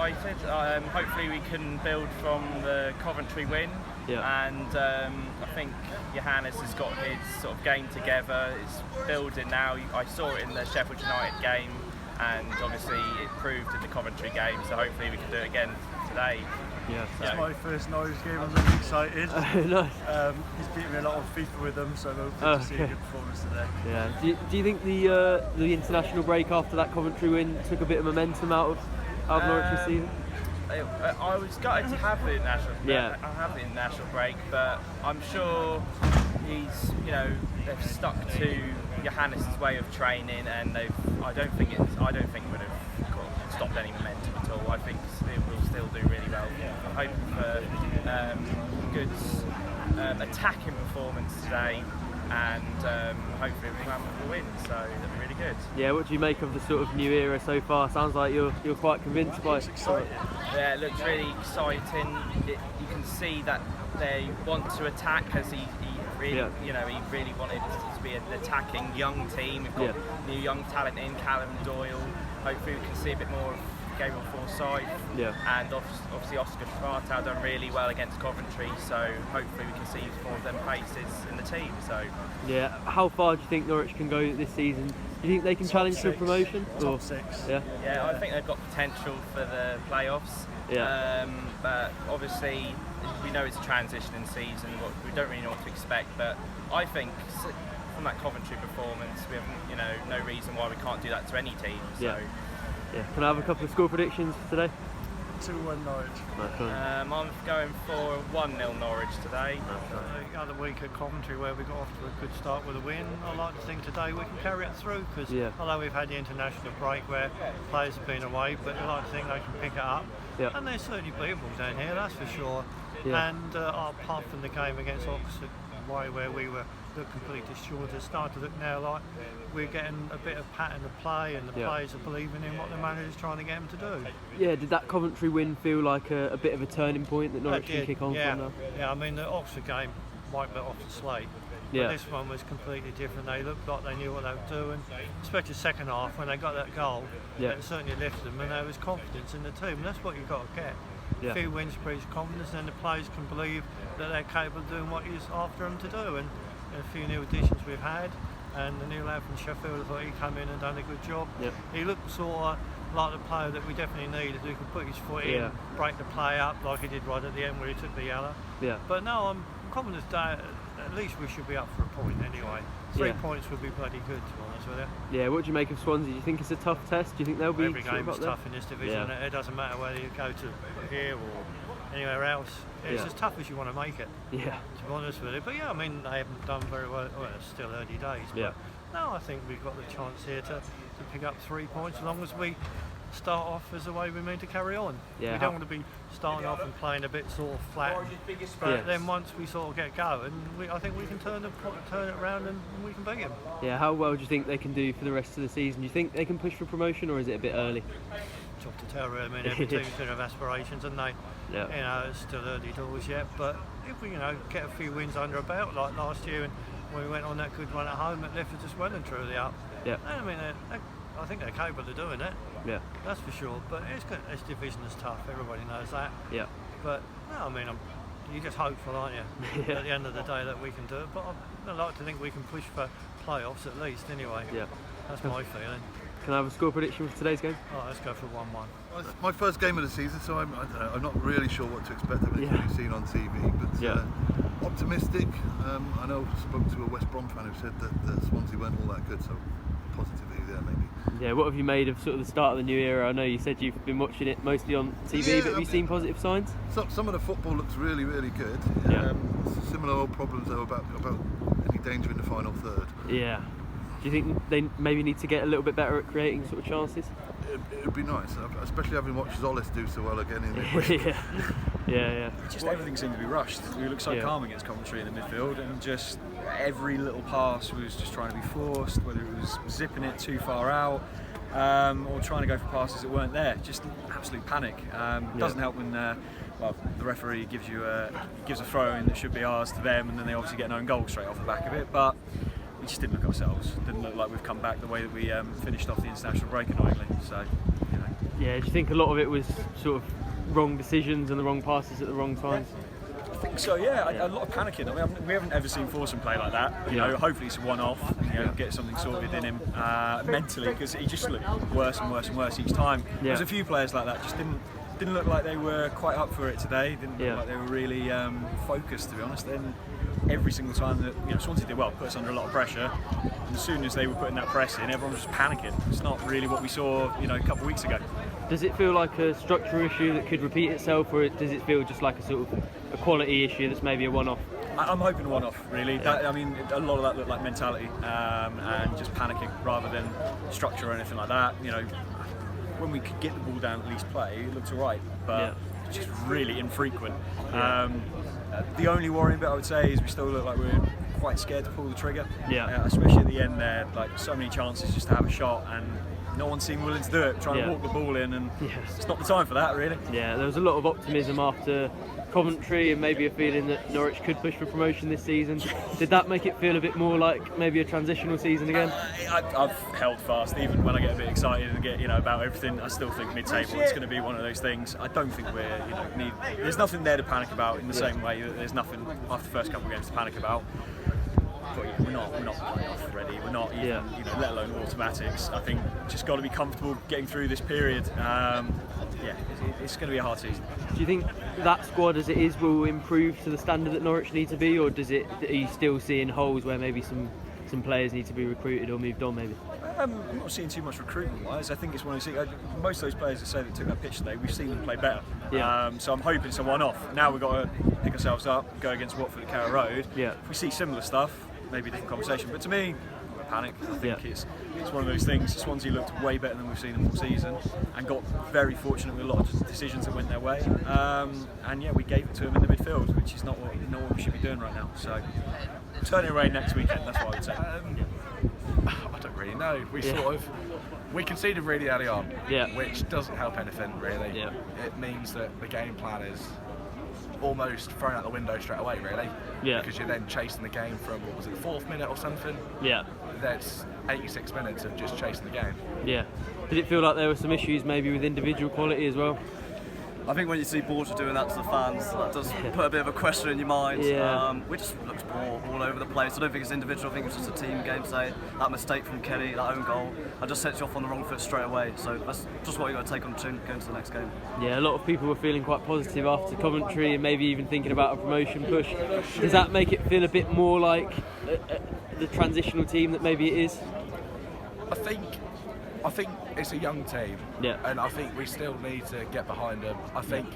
excited. Hopefully we can build from the Coventry win. Yeah. And I think Johannes has got his sort of game together. It's building now. I saw it in the Sheffield United game, and obviously it proved in the Coventry game. So hopefully we can do it again today. Yeah. It's my first Norwich game. I'm really excited. Nice. He's beaten me a lot on FIFA with them, so I'm hoping to see a good performance today. Yeah. Do you think the international break after that Coventry win took a bit of momentum out of Norwich this season? I was gutted to have the international break, but I'm sure they've stuck to Johannes' way of training, and I don't think it would have stopped any momentum at all. I think it will still do really well. I'm hoping for good attacking performance today, and hopefully we'll have a win, so that'll be really good. Yeah, what do you make of the sort of new era so far? Sounds like you're quite convinced by it. Yeah, it looks really exciting. You can see that they want to attack, as he really wanted to be an attacking young team. We've got new young talent in Callum Doyle. Hopefully we can see a bit more of Gabriel Forsyth. Yeah. And obviously Oscar Schwartau done really well against Coventry, so hopefully we can see more of them faces in the team. So yeah, how far do you think Norwich can go this season? Do you think they can challenge for promotion? Top 6. Yeah. Yeah, I think they've got potential for the playoffs. Yeah. But obviously we know it's a transitioning season. We don't really know what to expect, but I think from that Coventry performance, we have no reason why we can't do that to any team. So. Yeah. Can I have a couple of score predictions for today? 2-1 Norwich. I'm going for 1-0 Norwich today. The other week at Coventry, where we got off to a good start with a win, I like to think today we can carry it through, because although we've had the international break where players have been away, but I like to think they can pick it up. Yeah. And they're certainly beatable down here, that's for sure. Yeah. And apart from the game against Oxford, where we were completely destroyed, it's started to look now like we're getting a bit of pattern of play, and the players are believing in what the manager's trying to get them to do. Yeah, did that Coventry win feel like a bit of a turning point that Norwich can kick on from now? Yeah, I mean the Oxford game wiped it off the slate. But this one was completely different. They looked like they knew what they were doing, especially the second half when they got that goal. It certainly lifted them, and there was confidence in the team, and that's what you've got to get. A few wins breeds confidence, and the players can believe that they're capable of doing what he's after them to do. And a few new additions we've had, and the new lad from Sheffield, I thought he come in and done a good job. He looked sort of like the player that we definitely needed, who could put his foot in, break the play up like he did right at the end where he took the yellow. But no, I'm confident that at least we should be up for a point anyway. 3 points would be bloody good, to be honest with you. Yeah, what do you make of Swansea? Do you think it's a tough test? Do you think they'll be every game is tough in this division? It doesn't matter whether you go to here or anywhere else. It's as tough as you want to make it. To be honest with you. But I mean, they haven't done very well. Well, it's still early days. But no, I think we've got the chance here to pick up 3 points, as long as we start off as the way we mean to carry on. We don't want to be starting off and playing a bit sort of flat. But then once we sort of get going, I think we can turn it around and we can beat them. Yeah, how well do you think they can do for the rest of the season? Do you think they can push for promotion, or is it a bit early? Tough to tell, really. I mean, every team's going to have aspirations, and they, it's still early doors yet. But if we, get a few wins under our belt, like last year, and when we went on that good run at home, it lifted us well and truly up. I mean, I think they're capable of doing it. That's for sure. But this division is tough. Everybody knows that. But no, I mean, you're just hopeful, aren't you? At the end of the day, that we can do it. But I like to think we can push for playoffs at least. Anyway. That's my feeling. Can I have a score prediction for today's game? Oh, let's go for 1-1. Well, it's my first game of the season, so I'm not really sure what to expect of it. We've seen on TV, but optimistic. I know I spoke to a West Brom fan who said that Swansea weren't all that good, so positivity there maybe. Yeah, what have you made of sort of the start of the new era? I know you said you've been watching it mostly on TV, but have you seen positive signs? Some of the football looks really, really good. Similar old problems though about any danger in the final third. Do you think they maybe need to get a little bit better at creating sort of chances? It would be nice, especially having watched Zollis do so well again in the Just everything seemed to be rushed. We looked so calm against Coventry in the midfield, and just every little pass was just trying to be forced, whether it was zipping it too far out or trying to go for passes that weren't there. Just absolute panic. Doesn't help when the referee gives a throw in that should be ours to them, and then they obviously get an own goal straight off the back of it. But we just didn't look ourselves. Didn't look like we've come back the way that we finished off the international break, annoyingly. So, Yeah, do you think a lot of it was sort of wrong decisions and the wrong passes at the wrong times? I think so, yeah. A lot of panicking. I mean, we haven't ever seen Forson play like that. You know, hopefully it's a one-off. Get something sorted in him mentally, because he just looked worse and worse and worse each time. There's a few players like that just didn't look like they were quite up for it today. Didn't look like they were really focused, to be honest. Then every single time that Swansea did well, put us under a lot of pressure. And as soon as they were putting that press in, everyone was just panicking. It's not really what we saw, a couple of weeks ago. Does it feel like a structural issue that could repeat itself, or does it feel just like a sort of a quality issue that's maybe a one-off? I'm hoping a one-off, really. I mean, a lot of that looked like mentality and just panicking rather than structure or anything like that. When we could get the ball down, at least play, it looked all right, but it's just really infrequent. The only worrying bit I would say is we still look like we're quite scared to pull the trigger, especially at the end there. Like, so many chances just to have a shot, and no one seemed willing to do it, trying to walk the ball in, and it's not the time for that, really. Yeah, there was a lot of optimism after Coventry, and maybe a feeling that Norwich could push for promotion this season. Did that make it feel a bit more like maybe a transitional season again? I've held fast, even when I get a bit excited and get about everything. I still think mid-table it's going to be one of those things. I don't think we're there's nothing there to panic about in the same way that there's nothing after the first couple of games to panic about. But we're not playoff ready. We're not even let alone automatics. I think just got to be comfortable getting through this period. It's going to be a hard season. Do you think that squad as it is will improve to the standard that Norwich need to be, or are you still seeing holes where maybe some players need to be recruited or moved on maybe? I'm not seeing too much recruitment-wise. I think it's one of those things. Most of those players that say that took that pitch today, we've seen them play better. So I'm hoping it's a one-off. Now we've got to pick ourselves up, go against Watford at Carrow Road. If we see similar stuff, maybe a different conversation. But to me, panic. I think it's one of those things. Swansea looked way better than we've seen them all season, and got very fortunate with a lot of decisions that went their way. We gave it to them in the midfield, which is not what we should be doing right now. So turn it around next weekend. That's what I would say. I don't really know. We conceded really early on, which doesn't help anything really. It means that the game plan is almost thrown out the window straight away, really. Because you're then chasing the game from, what was it, the 4th minute or something? That's 86 minutes of just chasing the game. Did it feel like there were some issues maybe with individual quality as well? I think when you see Borja doing that to the fans, that does put a bit of a question in your mind. We just looked poor all over the place. I don't think it's individual, I think it's just a team game today. That mistake from Kenny, that own goal, I just sets you off on the wrong foot straight away. So that's just what you've got to take on the chin going to the next game. A lot of people were feeling quite positive after Coventry and maybe even thinking about a promotion push. Does that make it feel a bit more like the transitional team that maybe it is? I think it's a young team, and I think we still need to get behind them. I think